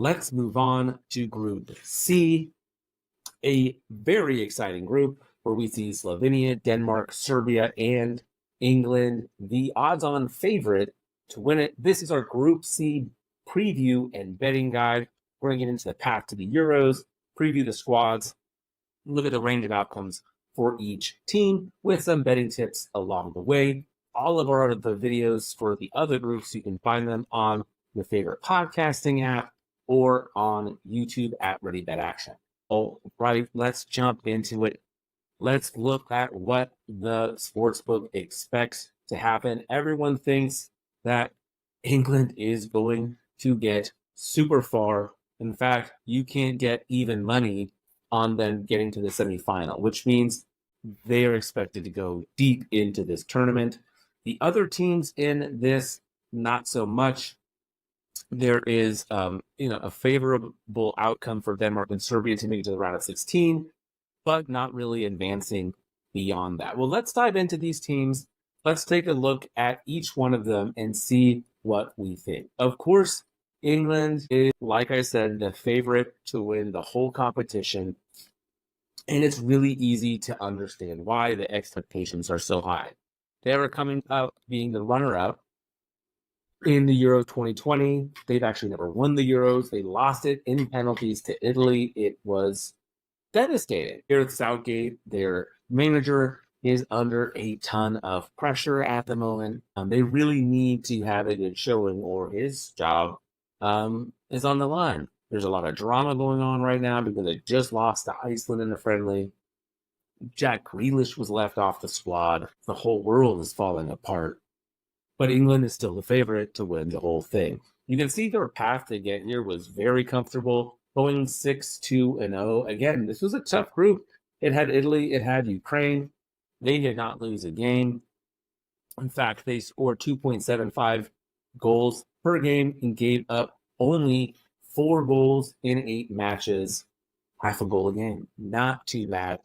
let's move on to Group C, a very exciting group where we see Slovenia, Denmark, Serbia, and England, the odds-on favorite to win it. This is our Group C preview and betting guide. We're going to get into the path to the Euros, preview the squads, look at the range of outcomes for each team with some betting tips along the way. All of our other videos for the other groups, you can find them on your favorite podcasting app or on YouTube at Ready Bet Action. All right, let's jump into it. Let's look at what the sportsbook expects to happen. Everyone thinks that England is going to get super far. In fact, you can't get even money on them getting to the semifinal, which means they are expected to go deep into this tournament. The other teams in this, not so much. There is, a favorable outcome for Denmark and Serbia to make it to the round of 16, but not really advancing beyond that. Well, let's dive into these teams. Let's take a look at each one of them and see what we think. Of course, England is, like I said, the favorite to win the whole competition. And it's really easy to understand why the expectations are so high. They are coming out being the runner-up in the Euro 2020. They've actually never won the Euros. They lost it in penalties to Italy. It was devastating. Gareth Southgate, their manager, is under a ton of pressure at the moment. They really need to have a good showing or his job is on the line. There's a lot of drama going on right now because they just lost to Iceland in the friendly. Jack Grealish was left off the squad. The whole world is falling apart. But England is still the favorite to win the whole thing. You can see their path to get here was very comfortable, going 6-2-0. Again, this was a tough group. It had Italy, it had Ukraine. They did not lose a game. In fact, they scored 2.75 goals per game and gave up only 4 goals in 8 matches, half a goal a game. Not too bad.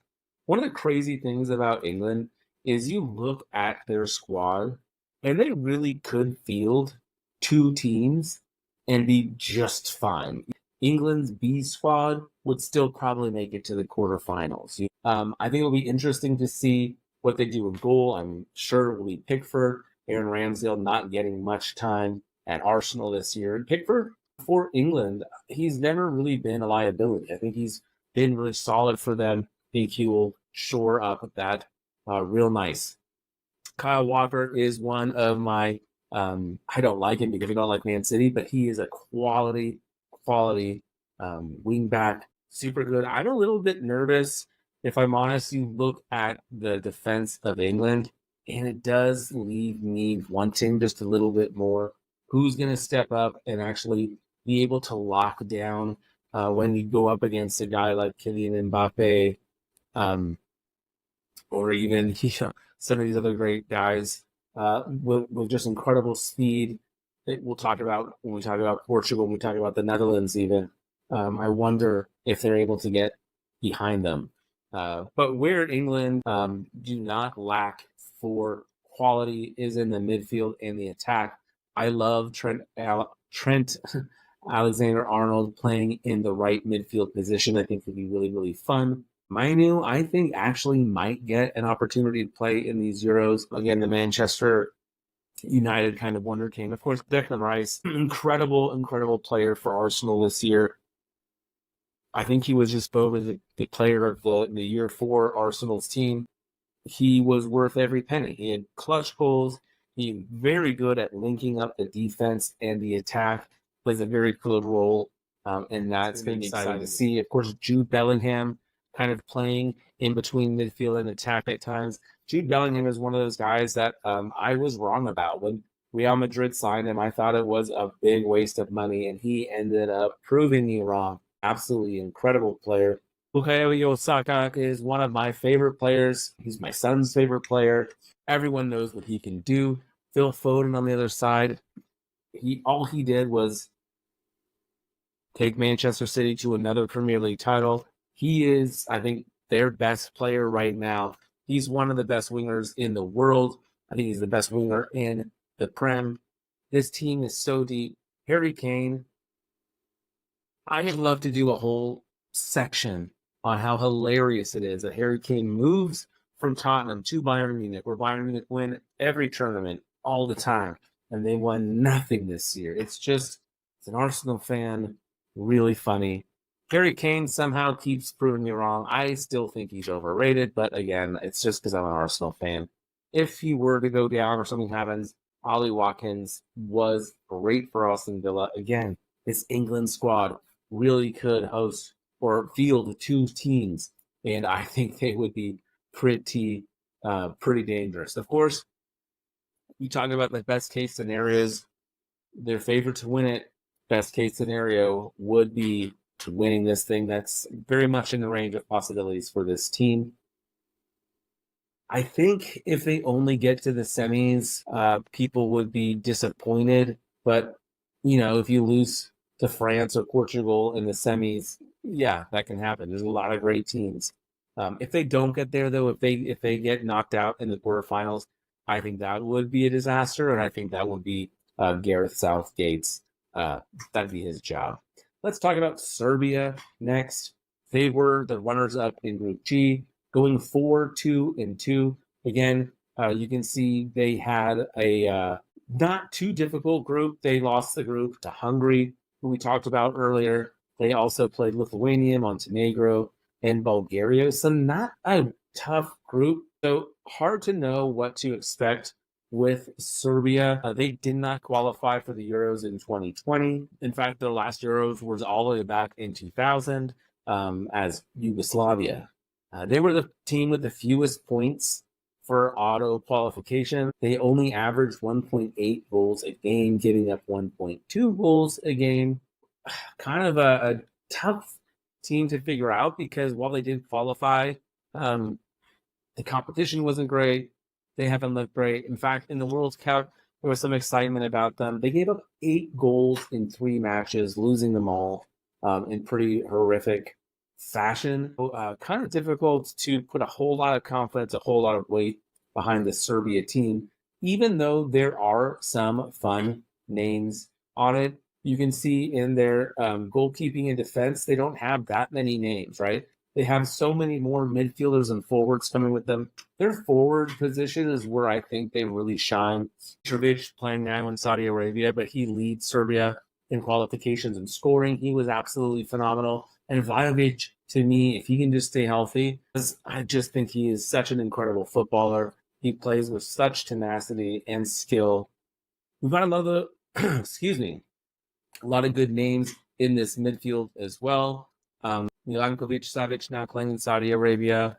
One of the crazy things about England is you look at their squad and they really could field 2 teams and be just fine. England's B squad would still probably make it to the quarterfinals. I think it'll be interesting to see what they do in goal. I'm sure it will be Pickford. Aaron Ramsdale not getting much time at Arsenal this year. And Pickford, for England, he's never really been a liability. I think he's been really solid for them. I think he will shore up that real nice. Kyle Walker is one of my, I don't like him because I don't like Man City, but he is a quality wing back. Super good. I'm a little bit nervous. If I'm honest, you look at the defense of England, and it does leave me wanting just a little bit more. Who's going to step up and actually be able to lock down when you go up against a guy like Kylian Mbappe, or even some of these other great guys with just incredible speed that we'll talk about when we talk about Portugal, when we talk about the Netherlands even. I wonder if they're able to get behind them. But where England do not lack for quality is in the midfield and the attack. I love Trent Alexander-Arnold playing in the right midfield position. I think would be really, really fun. Mainoo, I think, actually might get an opportunity to play in these Euros. Again, the Manchester United kind of wonder king. Of course, Declan Rice, incredible player for Arsenal this year. I think he was just voted the player of the year for Arsenal's team. He was worth every penny. He had clutch goals. He's very good at linking up the defense and the attack. Plays a very good role in that. It's been exciting to see. Of course, Jude Bellingham kind of playing in between midfield and attack at times. Jude Bellingham is one of those guys that I was wrong about. When Real Madrid signed him, I thought it was a big waste of money, and he ended up proving me wrong. Absolutely incredible player. Bukayo Saka is one of my favorite players. He's my son's favorite player. Everyone knows what he can do. Phil Foden on the other side, all he did was take Manchester City to another Premier League title. He is, I think, their best player right now. He's one of the best wingers in the world. I think he's the best winger in the Prem. This team is so deep. Harry Kane, I would love to do a whole section on how hilarious it is that Harry Kane moves from Tottenham to Bayern Munich, where Bayern Munich win every tournament all the time, and they won nothing this year. It's an Arsenal fan, really funny. Harry Kane somehow keeps proving me wrong. I still think he's overrated, but again, it's just because I'm an Arsenal fan. If he were to go down or something happens, Ollie Watkins was great for Aston Villa. Again, this England squad really could host or field two teams, and I think they would be pretty dangerous. Of course, we talk about the best case scenarios. Their favorite to win it, best case scenario would be winning this thing. That's very much in the range of possibilities for this team. I think if they only get to the semis, people would be disappointed. But, if you lose to France or Portugal in the semis, yeah, that can happen. There's a lot of great teams. If they don't get there, though, if they get knocked out in the quarterfinals, I think that would be a disaster, and I think that would be Gareth Southgate's. That'd be his job. Let's talk about Serbia next. They were the runners-up in Group G, going 4-2-2. Again, you can see they had a not too difficult group. They lost the group to Hungary, who we talked about earlier. They also played Lithuania, Montenegro, and Bulgaria. So not a tough group. So hard to know what to expect with Serbia. They did not qualify for the Euros in 2020. In fact, their last Euros was all the way back in 2000 as Yugoslavia. They were the team with the fewest points for auto qualification. They only averaged 1.8 goals a game, giving up 1.2 goals a game. Kind of a tough team to figure out because while they did qualify, the competition wasn't great. They haven't looked great. In fact, in the World Cup, there was some excitement about them. They gave up 8 goals in 3 matches, losing them all in pretty horrific fashion. Kind of difficult to put a whole lot of confidence, a whole lot of weight behind the Serbia team, even though there are some fun names on it. You can see in their goalkeeping and defense, they don't have that many names, right? They have so many more midfielders and forwards coming with them. Their forward position is where I think they really shine. Mitrovic playing now in Saudi Arabia, but he leads Serbia in qualifications and scoring. He was absolutely phenomenal. And Vlahovic, to me, if he can just stay healthy, I just think he is such an incredible footballer. He plays with such tenacity and skill. We've got a lot of good names in this midfield as well. Milankovic Savic now playing in Saudi Arabia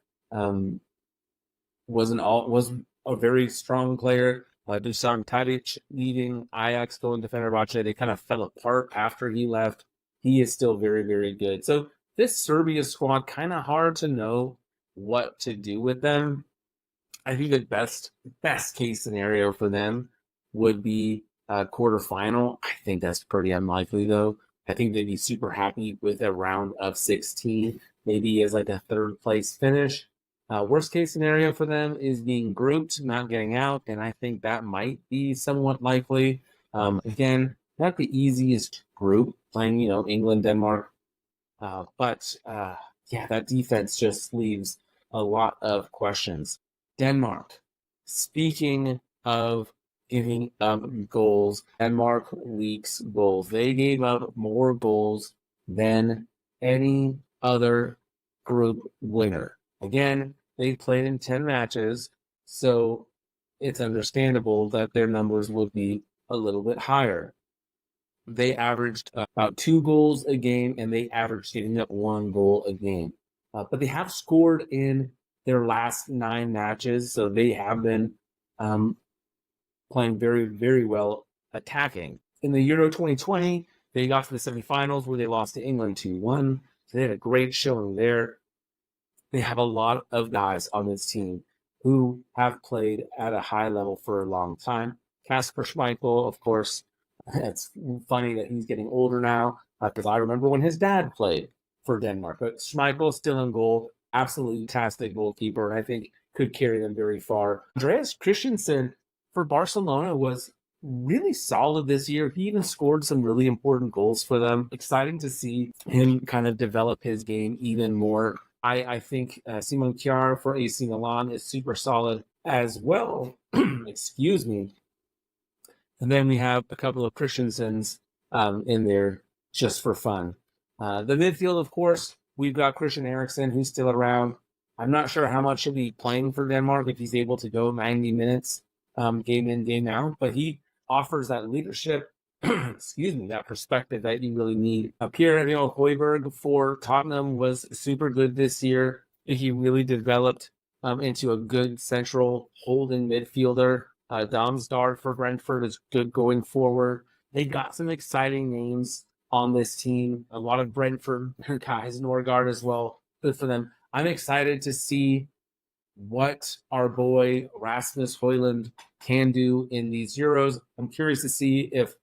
was a very strong player. Dusan Tadic leaving Ajax, going to Fenerbahce. They kind of fell apart after he left. He is still very, very good. So this Serbia squad, kind of hard to know what to do with them. I think the best case scenario for them would be a quarterfinal. I think that's pretty unlikely, though. I think they'd be super happy with a round of 16, maybe as like a third place finish. Worst case scenario for them is being grouped, not getting out, and I think that might be somewhat likely. Again, not the easiest group, playing, England, Denmark. But that defense just leaves a lot of questions. Denmark, speaking of giving up goals, Denmark leaks goals. They gave up more goals than any other group winner. Again, they played in 10 matches, so it's understandable that their numbers would be a little bit higher. They averaged about 2 goals a game, and they averaged giving up 1 goal a game. But they have scored in their last 9 matches, so they have been playing very, very well attacking. In the Euro 2020, they got to the semifinals where they lost to England 2-1. So they had a great showing there. They have a lot of guys on this team who have played at a high level for a long time. Kasper Schmeichel, of course, it's funny that he's getting older now because I remember when his dad played for Denmark. But Schmeichel still in goal, absolutely fantastic goalkeeper, and I think could carry them very far. Andreas Christensen for Barcelona was really solid this year. He even scored some really important goals for them. Exciting to see him kind of develop his game even more. I think Simon Kjaer for AC Milan is super solid as well. Excuse me. And then we have a couple of Christiansens in there just for fun. The midfield, of course, we've got Christian Eriksen, who's still around. I'm not sure how much he'll be playing for Denmark if he's able to go 90 minutes game in, game out, but he offers that leadership, excuse me, that perspective that you really need. Pierre-Emile Højbjerg for Tottenham was super good this year. He really developed into a good central holding midfielder. Damsgaard for Brentford is good going forward. They got some exciting names on this team. A lot of Brentford guys, Norgard as well. Good for them. I'm excited to see what our boy Rasmus Højlund can do in these Euros. I'm curious to see if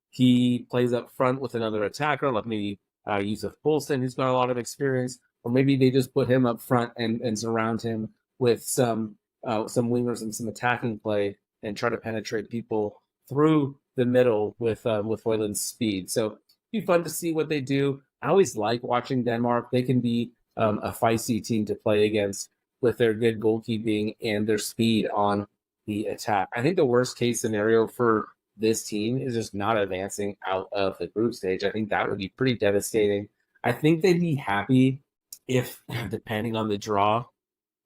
he plays up front with another attacker, like maybe Yusuf Poulsen, who's got a lot of experience, or maybe they just put him up front and surround him with some wingers and some attacking play and try to penetrate people through the middle with Højlund's speed. So it'd be fun to see what they do. I always like watching Denmark. They can be a feisty team to play against with their good goalkeeping and their speed on the attack. I think the worst case scenario for this team is just not advancing out of the group stage. I think that would be pretty devastating. I think they'd be happy if, depending on the draw,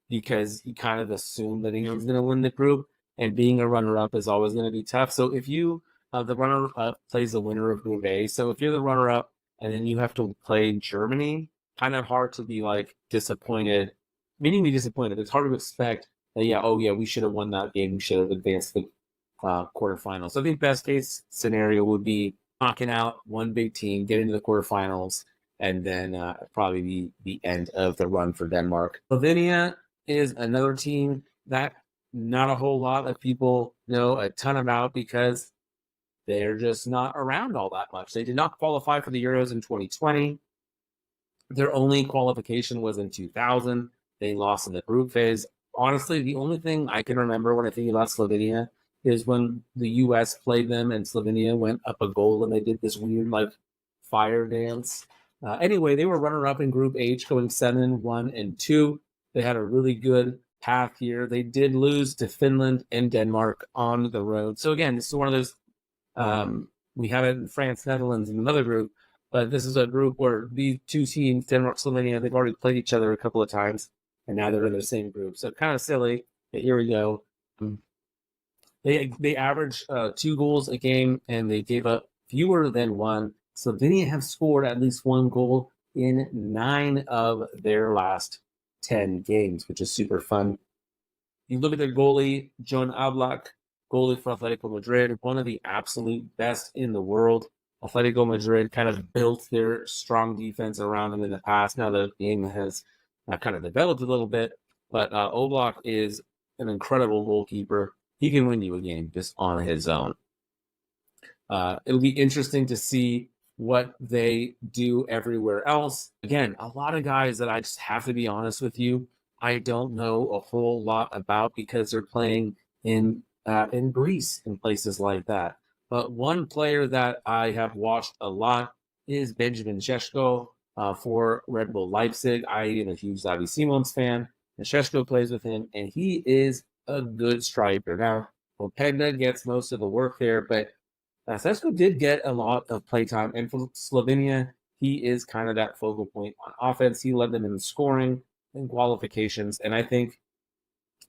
because you kind of assume that England's going to win the group, and being a runner-up is always going to be tough. So if you, the runner-up plays the winner of Group A, so if you're the runner-up and then you have to play Germany, kind of hard to be like disappointed, meaningly disappointed. It's hard to expect that, we should have won that game. We should have advanced the quarterfinals. So I think best case scenario would be knocking out one big team, get into the quarterfinals, and then probably be the end of the run for Denmark. Slovenia is another team that not a whole lot of people know a ton about because they're just not around all that much. They did not qualify for the Euros in 2020. Their only qualification was in 2000. They lost in the group phase. Honestly, the only thing I can remember when I think about Slovenia is when the U.S. played them and Slovenia went up a goal and they did this weird fire dance. Anyway, they were runner-up in Group H, going 7-1-2. They had a really good path here. They did lose to Finland and Denmark on the road. So again, this is one of those, we have it in France, Netherlands in another group, but this is a group where these two teams, Denmark, Slovenia, they've already played each other a couple of times, and now they're in the same group. So kind of silly, but here we go. They average 2 goals a game, and they gave up fewer than 1. Slovenia have scored at least 1 goal in 9 of their last 10 games, which is super fun. You look at their goalie, Jan Oblak, goalie for Atletico Madrid, one of the absolute best in the world. Atletico Madrid kind of built their strong defense around him in the past. Now the game has kind of developed a little bit, but Oblak is an incredible goalkeeper. He can win you a game just on his own. It'll be interesting to see what they do everywhere else. Again, a lot of guys that I just have to be honest with you, I don't know a whole lot about because they're playing in Greece and places like that. But one player that I have watched a lot is Benjamin Šeško for Red Bull Leipzig. I am a huge Xavi Simons fan, and Šeško plays with him, and he is a good striker. Now, Openda gets most of the work there, but Šeško did get a lot of playtime, and for Slovenia, he is kind of that focal point on offense. He led them in scoring and qualifications, and I think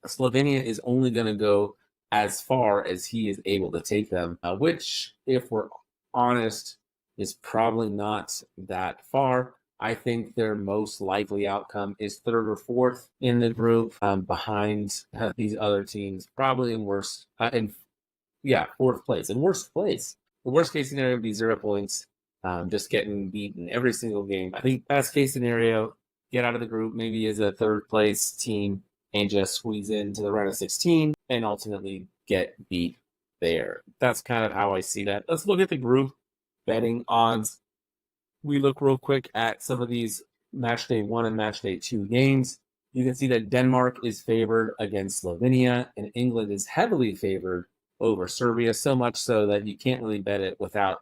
Slovenia is only going to go as far as he is able to take them, which, if we're honest, is probably not that far. I think their most likely outcome is 3rd or 4th in the group, behind these other teams, probably in 4th place. In worst place, the worst case scenario would be 0 points, just getting beaten every single game. I think best case scenario, get out of the group maybe as a 3rd place team and just squeeze into the round of 16 and ultimately get beat there. That's kind of how I see that. Let's look at the group betting odds. We look real quick at some of these match day 1 and match day 2 games. You can see that Denmark is favored against Slovenia, and England is heavily favored over Serbia, so much so that you can't really bet it without,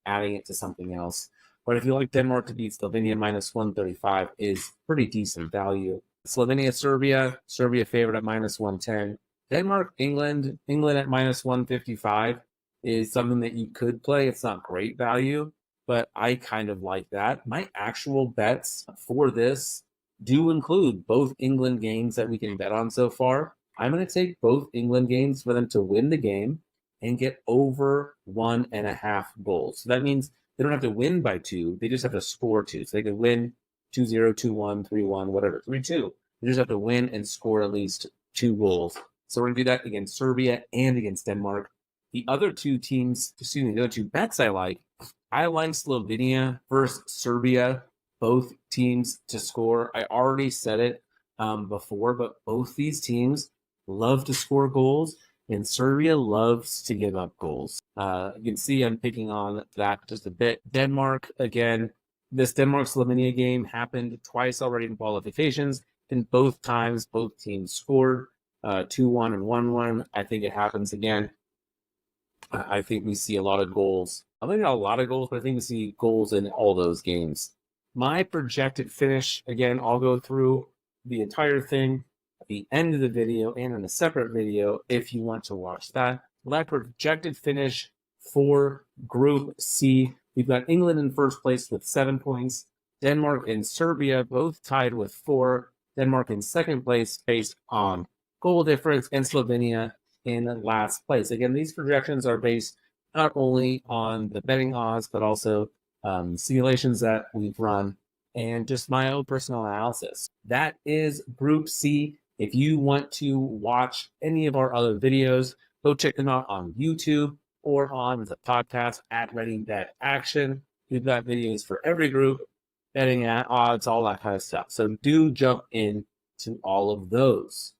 adding it to something else. But if you like Denmark to beat Slovenia, minus 135 is pretty decent value. Slovenia, Serbia, Serbia favorite at minus 110. Denmark, England at minus 155 is something that you could play. It's not great value, but I kind of like that. My actual bets for this do include both England games that we can bet on so far. I'm going to take both England games for them to win the game and get over 1.5 goals. So that means they don't have to win by 2. They just have to score 2. So they can win 2-0, 2-1, 3-1, whatever, 3-2. They just have to win and score at least 2 goals. So we're going to do that against Serbia and against Denmark. The other two bets I like Slovenia versus Serbia, both teams to score. I already said it before, but both these teams love to score goals, and Serbia loves to give up goals. You can see I'm picking on that just a bit. Denmark, again, this Denmark-Slovenia game happened twice already in qualifications, and both times both teams scored 2-1 and 1-1. I think it happens again. I think we see a lot of goals. Maybe not a lot of goals, but I think we see goals in all those games. My projected finish, again, I'll go through the entire thing at the end of the video and in a separate video if you want to watch that. My projected finish for Group C, we've got England in first place with 7 points, Denmark and Serbia both tied with 4, Denmark in second place based on goal difference, and Slovenia in last place. Again, these projections are based not only on the betting odds, but also simulations that we've run and just my own personal analysis. That is Group C. If you want to watch any of our other videos, go check them out on YouTube or on the podcast at Ready Bet Action. We've got videos for every group, betting at odds, all that kind of stuff. So do jump in to all of those.